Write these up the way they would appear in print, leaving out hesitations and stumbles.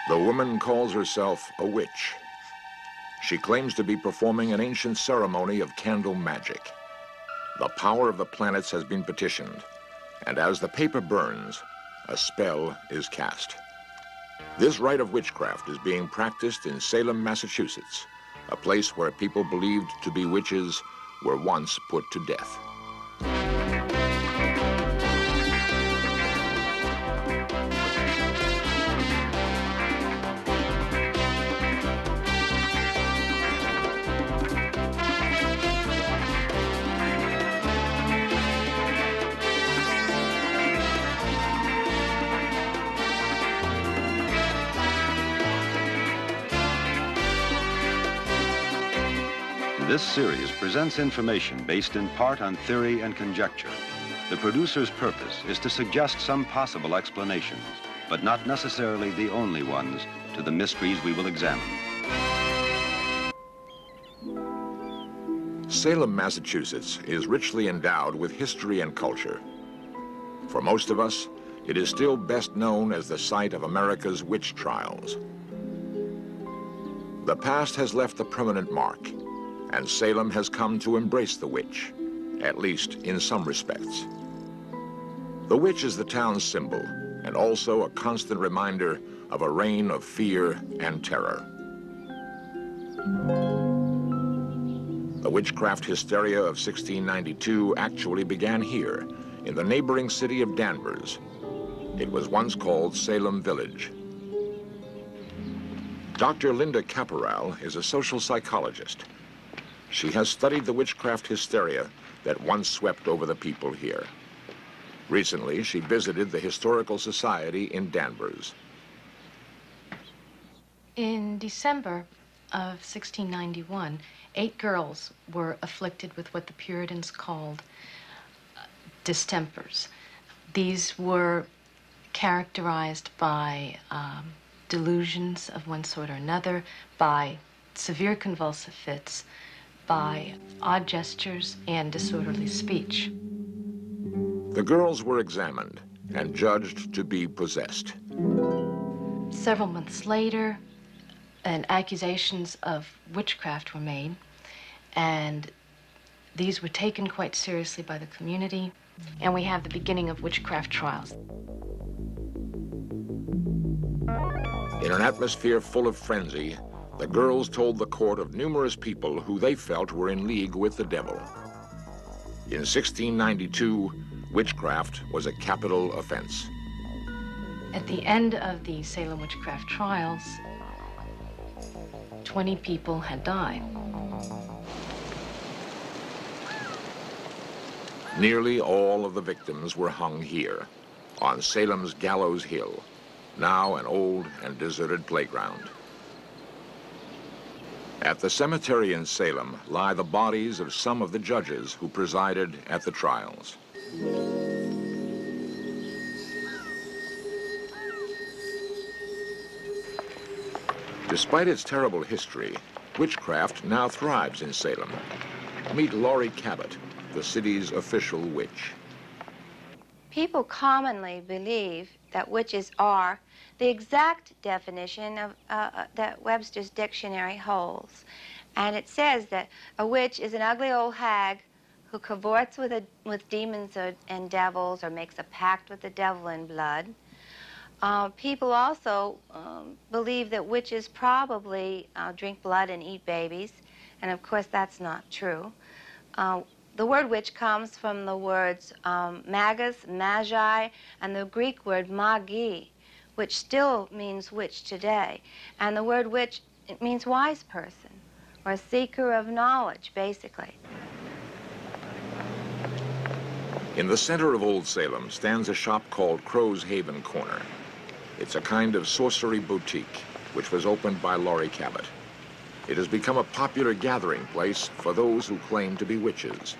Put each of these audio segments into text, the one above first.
The woman calls herself a witch. She claims to be performing an ancient ceremony of candle magic. The power of the planets has been petitioned, and as the paper burns, a spell is cast. This rite of witchcraft is being practiced in Salem, Massachusetts, a place where people believed to be witches were once put to death. This series presents information based in part on theory and conjecture. The producer's purpose is to suggest some possible explanations, but not necessarily the only ones, to the mysteries we will examine. Salem, Massachusetts is richly endowed with history and culture. For most of us, it is still best known as the site of America's witch trials. The past has left a permanent mark, and Salem has come to embrace the witch, at least in some respects. The witch is the town's symbol, and also a constant reminder of a reign of fear and terror. The witchcraft hysteria of 1692 actually began here, in the neighboring city of Danvers. It was once called Salem Village. Dr. Linda Caporal is a social psychologist. She has studied the witchcraft hysteria that once swept over the people here. Recently, she visited the Historical Society in Danvers. In December of 1691, 8 girls were afflicted with what the Puritans called distempers. These were characterized by delusions of one sort or another, by severe convulsive fits, by odd gestures and disorderly speech. The girls were examined and judged to be possessed. Several months later, accusations of witchcraft were made, and these were taken quite seriously by the community, and we have the beginning of witchcraft trials. In an atmosphere full of frenzy, the girls told the court of numerous people who they felt were in league with the devil. In 1692, witchcraft was a capital offense. At the end of the Salem witchcraft trials, 20 people had died. Nearly all of the victims were hung here, on Salem's Gallows Hill, now an old and deserted playground. At the cemetery in Salem lie the bodies of some of the judges who presided at the trials. Despite its terrible history, witchcraft now thrives in Salem. Meet Laurie Cabot, the city's official witch. People commonly believe that witches are the exact definition of, that Webster's dictionary holds. And it says that a witch is an ugly old hag who cavorts with demons and devils, or makes a pact with the devil in blood. People also believe that witches probably drink blood and eat babies, and of course that's not true. The word witch comes from the words magus, magi, and the Greek word magi, which still means witch today. And the word witch, it means wise person, or a seeker of knowledge, basically. In the center of Old Salem stands a shop called Crow's Haven Corner. It's a kind of sorcery boutique, which was opened by Laurie Cabot. It has become a popular gathering place for those who claim to be witches.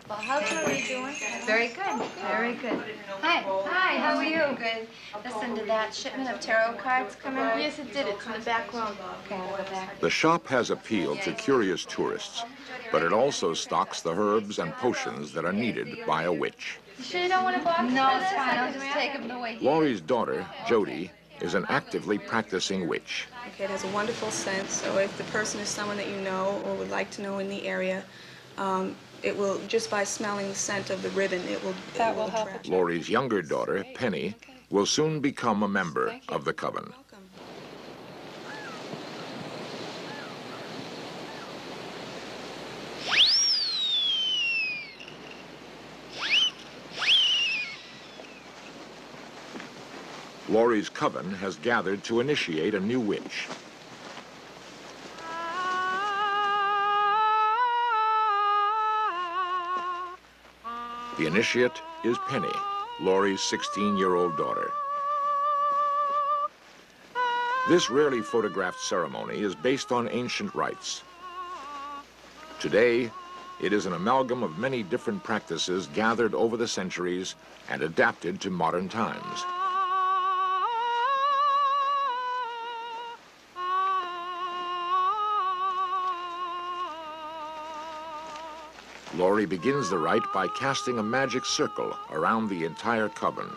Well, how's Laurie doing? Very good, very good. Hi. Hi, how are you? Good. Listen, did that shipment of tarot cards come in? Yes, it did. It's in the back room. Okay, I'll go back. The shop has appealed to curious tourists, but it also stocks the herbs and potions that are needed by a witch. You sure you don't want to box No, for it's this? fine. I'll just take them the way here. Laurie's daughter, Jody, is an actively practicing witch. Okay, it has a wonderful scent, so if the person is someone that you know or would like to know in the area, it will, just by smelling the scent of the ribbon, it will attract. Laurie's younger daughter, Penny, will soon become a member of the coven. Welcome. Laurie's coven has gathered to initiate a new witch. The initiate is Penny, Laurie's 16-year-old daughter. This rarely photographed ceremony is based on ancient rites. Today, it is an amalgam of many different practices gathered over the centuries and adapted to modern times. Laurie begins the rite by casting a magic circle around the entire coven.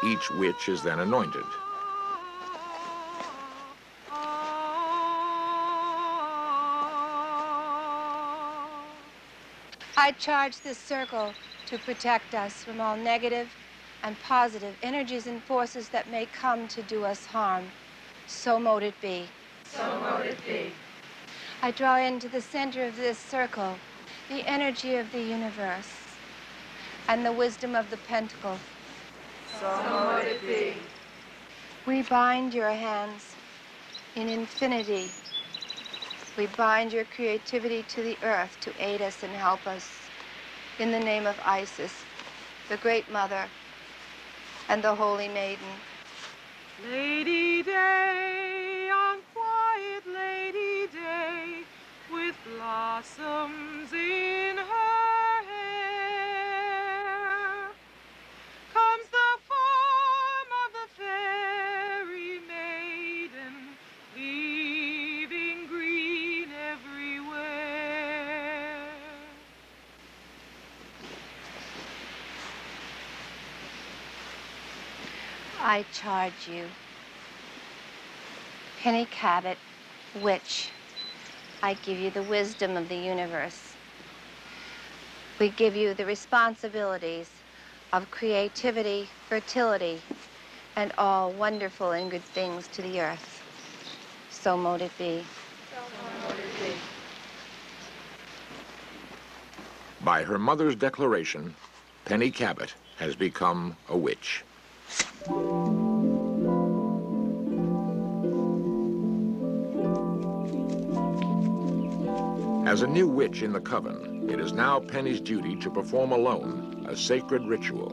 Each witch is then anointed. I charge this circle to protect us from all negative and positive energies and forces that may come to do us harm. So mote it be. So mote it be. I draw into the center of this circle the energy of the universe and the wisdom of the pentacle. So mote it be. We bind your hands in infinity. We bind your creativity to the earth to aid us and help us. In the name of Isis, the Great Mother, and the Holy Maiden. Lady Day, on quiet Lady Day, with blossoms in her hair, comes the form of the fairy maiden, leaving green everywhere. I charge you, Penny Cabot, witch. I give you the wisdom of the universe. We give you the responsibilities of creativity, fertility, and all wonderful and good things to the earth. So mote it be. By her mother's declaration, Penny Cabot has become a witch. As a new witch in the coven, it is now Penny's duty to perform alone a sacred ritual.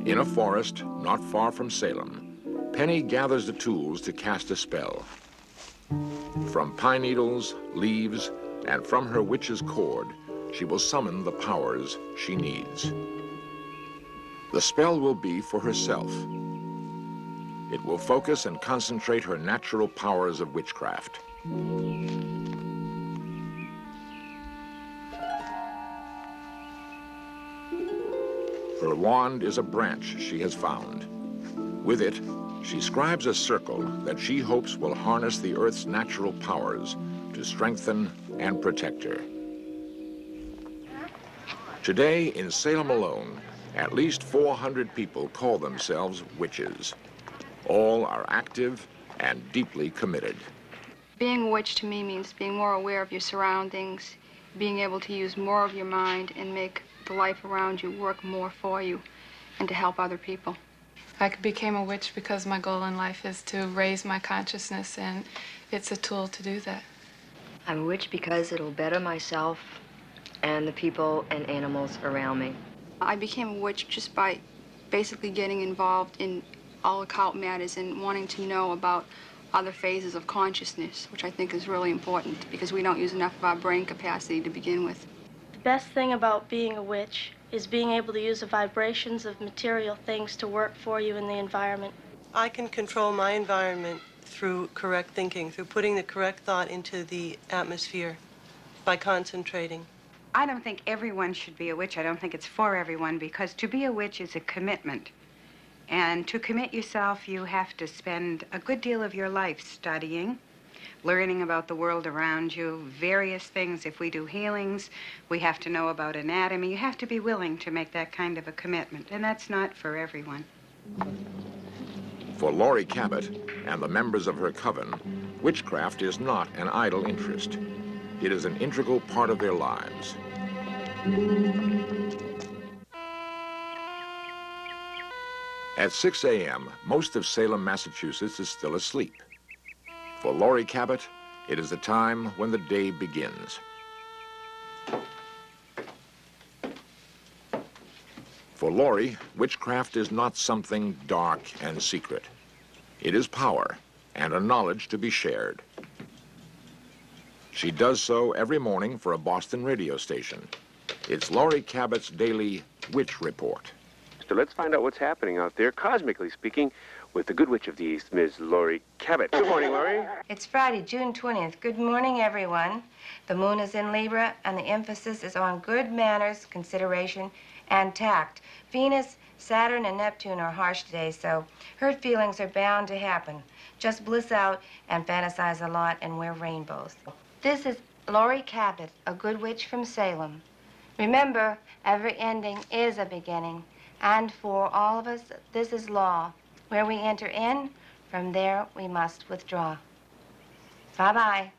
In a forest not far from Salem, Penny gathers the tools to cast a spell. From pine needles, leaves, and from her witch's cord, she will summon the powers she needs. The spell will be for herself. It will focus and concentrate her natural powers of witchcraft. Her wand is a branch she has found. With it, she scribes a circle that she hopes will harness the Earth's natural powers to strengthen and protect her. Today, in Salem alone, at least 400 people call themselves witches. All are active and deeply committed. Being a witch to me means being more aware of your surroundings, being able to use more of your mind and make the life around you work more for you and to help other people. I became a witch because my goal in life is to raise my consciousness, and it's a tool to do that. I'm a witch because it'll better myself and the people and animals around me. I became a witch just by basically getting involved in all occult matters and wanting to know about other phases of consciousness, which I think is really important because we don't use enough of our brain capacity to begin with. The best thing about being a witch is being able to use the vibrations of material things to work for you in the environment. I can control my environment through correct thinking, through putting the correct thought into the atmosphere, by concentrating. I don't think everyone should be a witch. I don't think it's for everyone, because to be a witch is a commitment. And to commit yourself, you have to spend a good deal of your life studying, learning about the world around you, various things. If we do healings, we have to know about anatomy. You have to be willing to make that kind of a commitment, and that's not for everyone. For Laurie Cabot and the members of her coven, witchcraft is not an idle interest. It is an integral part of their lives. At 6 a.m., most of Salem, Massachusetts is still asleep. For Laurie Cabot, it is the time when the day begins. For Laurie, witchcraft is not something dark and secret. It is power and a knowledge to be shared. She does so every morning for a Boston radio station. It's Laurie Cabot's daily Witch Report. So let's find out what's happening out there, cosmically speaking, with the good witch of the East, Ms. Laurie Cabot. Good morning, Laurie. It's Friday, June 20th. Good morning, everyone. The moon is in Libra, and the emphasis is on good manners, consideration, and tact. Venus, Saturn, and Neptune are harsh today, so hurt feelings are bound to happen. Just bliss out and fantasize a lot and wear rainbows. This is Laurie Cabot, a good witch from Salem. Remember, every ending is a beginning. And for all of us, this is law. Where we enter in, from there we must withdraw. Bye-bye.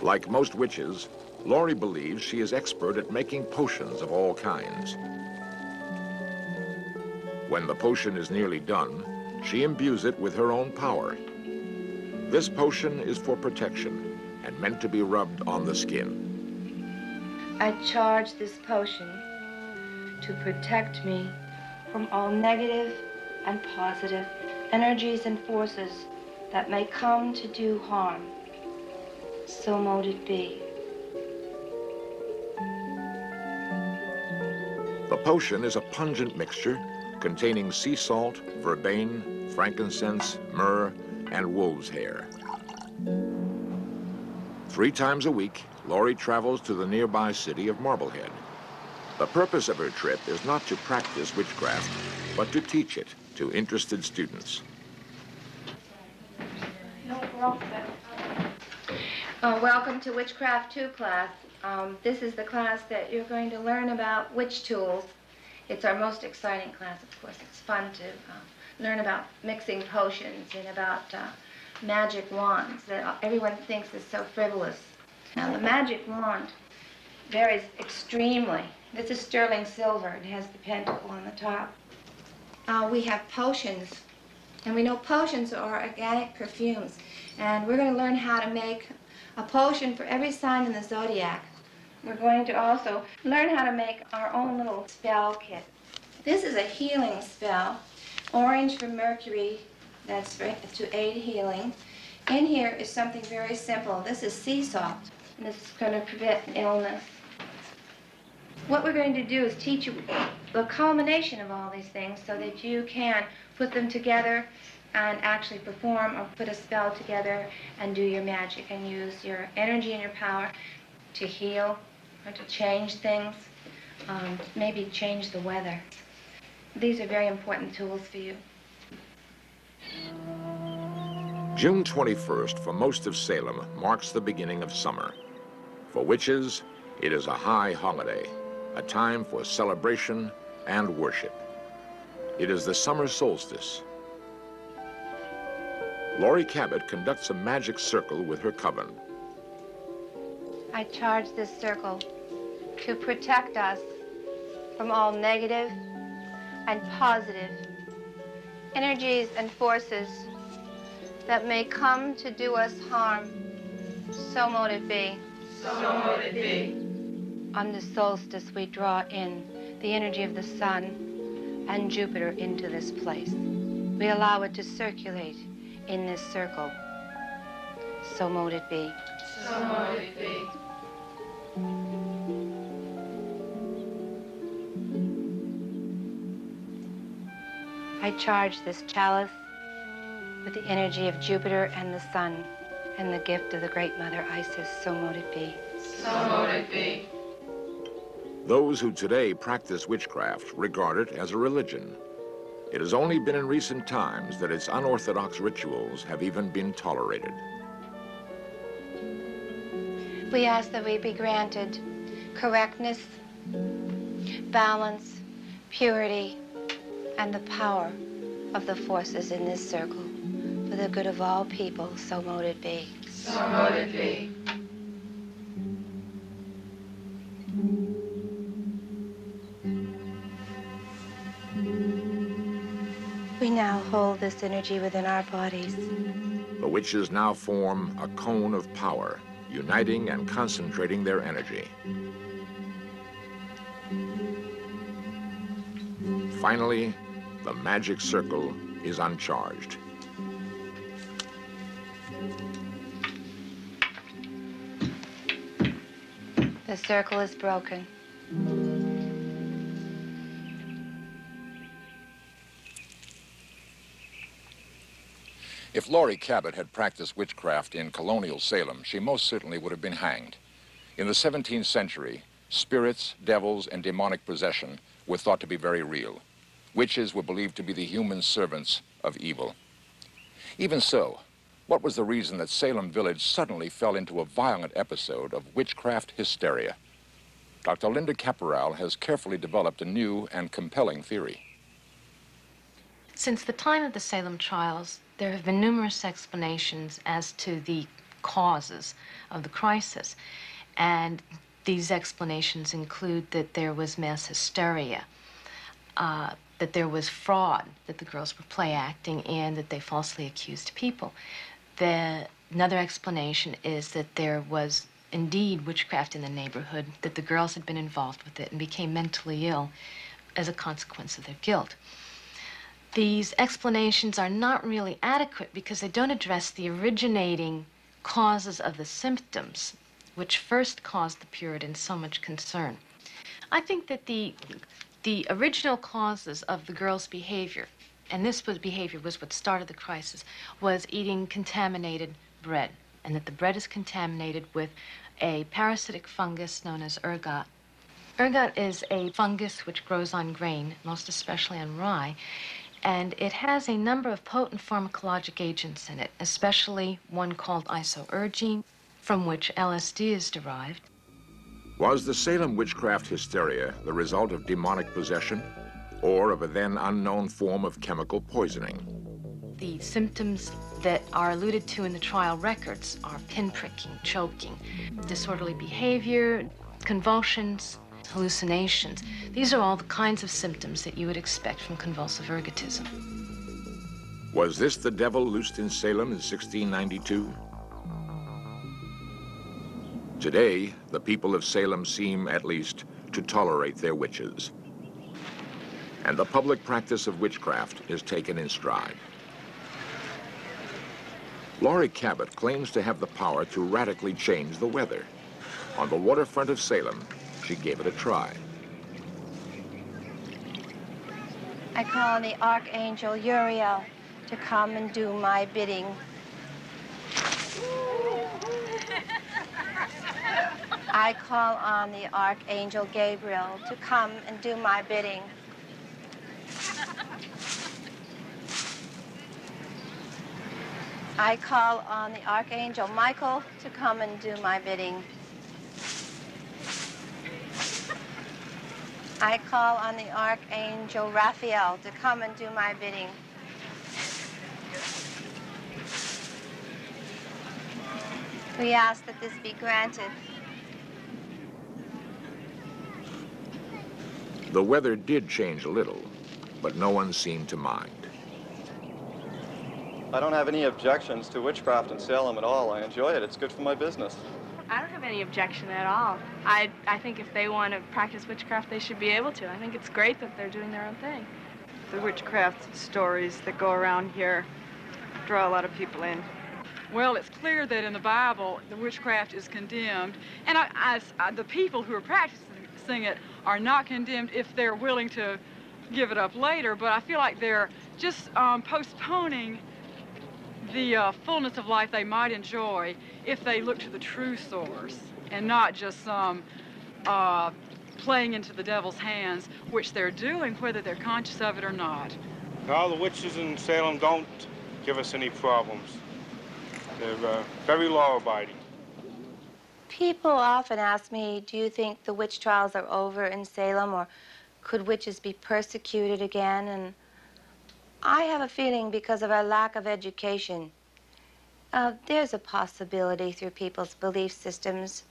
Like most witches, Laurie believes she is expert at making potions of all kinds. When the potion is nearly done, she imbues it with her own power. This potion is for protection and meant to be rubbed on the skin. I charge this potion to protect me from all negative and positive energies and forces that may come to do harm. So mote it be. The potion is a pungent mixture containing sea salt, vervain, frankincense, myrrh, and wolf's hair. 3 times a week, Laurie travels to the nearby city of Marblehead. The purpose of her trip is not to practice witchcraft, but to teach it to interested students. Welcome to Witchcraft 2 class. This is the class that you're going to learn about witch tools. It's our most exciting class, of course. It's fun to learn about mixing potions and about magic wands that everyone thinks is so frivolous. Now, the magic wand varies extremely. This is sterling silver. It has the pentacle on the top. We have potions, and we know potions are organic perfumes, and we're going to learn how to make a potion for every sign in the zodiac. We're going to also learn how to make our own little spell kit. This is a healing spell. Orange for Mercury, that's to aid healing. In here is something very simple. This is sea salt, and this is going to prevent illness. What we're going to do is teach you the culmination of all these things so that you can put them together and actually perform or put a spell together and do your magic and use your energy and your power to heal or to change things, maybe change the weather. These are very important tools for you. June 21st for most of Salem marks the beginning of summer. For witches, it is a high holiday, a time for celebration and worship. It is the summer solstice. Laurie Cabot conducts a magic circle with her coven. I charge this circle to protect us from all negative and positive energies and forces that may come to do us harm. So mote it be. So mote it be. On the solstice, we draw in the energy of the sun and Jupiter into this place. We allow it to circulate in this circle. So mote it be. So mote it be. I charge this chalice with the energy of Jupiter and the sun and the gift of the Great Mother Isis, so mote it be. So mote it be. Those who today practice witchcraft regard it as a religion. It has only been in recent times that its unorthodox rituals have even been tolerated. We ask that we be granted correctness, balance, purity, and the power of the forces in this circle for the good of all people, so mote it be. So mote it be. We now hold this energy within our bodies. The witches now form a cone of power, uniting and concentrating their energy. Finally, the magic circle is uncharged. The circle is broken. If Laurie Cabot had practiced witchcraft in colonial Salem, she most certainly would have been hanged. In the 17th century, spirits, devils, and demonic possession were thought to be very real. Witches were believed to be the human servants of evil. Even so, what was the reason that Salem Village suddenly fell into a violent episode of witchcraft hysteria? Dr. Linda Caporal has carefully developed a new and compelling theory. Since the time of the Salem trials, there have been numerous explanations as to the causes of the crisis. And these explanations include that there was mass hysteria, that there was fraud, that the girls were play acting, and that they falsely accused people. Another explanation is that there was indeed witchcraft in the neighborhood, that the girls had been involved with it and became mentally ill as a consequence of their guilt. These explanations are not really adequate because they don't address the originating causes of the symptoms, which first caused the Puritans so much concern. I think that the original causes of the girls' behavior, and behavior was what started the crisis, was eating contaminated bread, and that the bread is contaminated with a parasitic fungus known as ergot. Ergot is a fungus which grows on grain, most especially on rye, and it has a number of potent pharmacologic agents in it, especially one called isoergine, from which LSD is derived. Was the Salem witchcraft hysteria the result of demonic possession or of a then unknown form of chemical poisoning? The symptoms that are alluded to in the trial records are pinpricking, choking, disorderly behavior, convulsions, hallucinations. These are all the kinds of symptoms that you would expect from convulsive ergotism. Was this the devil loosed in Salem in 1692? Today, the people of Salem seem, at least, to tolerate their witches. And the public practice of witchcraft is taken in stride. Laurie Cabot claims to have the power to radically change the weather. On the waterfront of Salem, she gave it a try. I call on the Archangel Uriel to come and do my bidding. I call on the Archangel Gabriel to come and do my bidding. I call on the Archangel Michael to come and do my bidding. I call on the Archangel Raphael to come and do my bidding. We ask that this be granted. The weather did change a little, but no one seemed to mind. I don't have any objections to witchcraft in Salem at all. I enjoy it. It's good for my business. I don't have any objection at all. I think if they want to practice witchcraft, they should be able to. I think it's great that they're doing their own thing. The witchcraft stories that go around here draw a lot of people in. Well, it's clear that in the Bible, the witchcraft is condemned, and the people who are practicing it are not condemned if they're willing to give it up later, but I feel like they're just postponing the fullness of life they might enjoy if they look to the true source and not just some playing into the devil's hands, which they're doing whether they're conscious of it or not. All the witches in Salem don't give us any problems. They're very law-abiding. People often ask me, do you think the witch trials are over in Salem, or could witches be persecuted again? And I have a feeling, because of our lack of education, there's a possibility through people's belief systems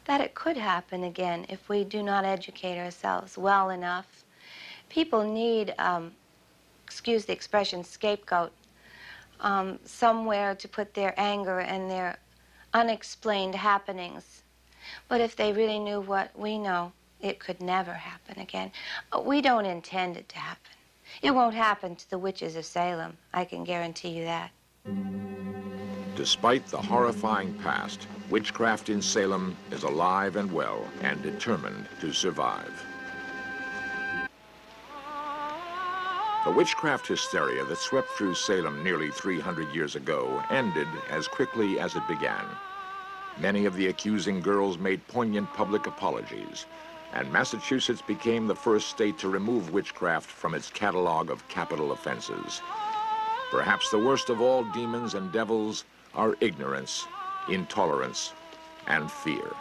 that it could happen again if we do not educate ourselves well enough. People need, excuse the expression, scapegoat, somewhere to put their anger and their unexplained happenings. But if they really knew what we know, it could never happen again. We don't intend it to happen. It won't happen to the witches of Salem, I can guarantee you that. Despite the horrifying past, witchcraft in Salem is alive and well and determined to survive. The witchcraft hysteria that swept through Salem nearly 300 years ago ended as quickly as it began. Many of the accusing girls made poignant public apologies, and Massachusetts became the first state to remove witchcraft from its catalog of capital offenses. Perhaps the worst of all demons and devils are ignorance, intolerance, and fear.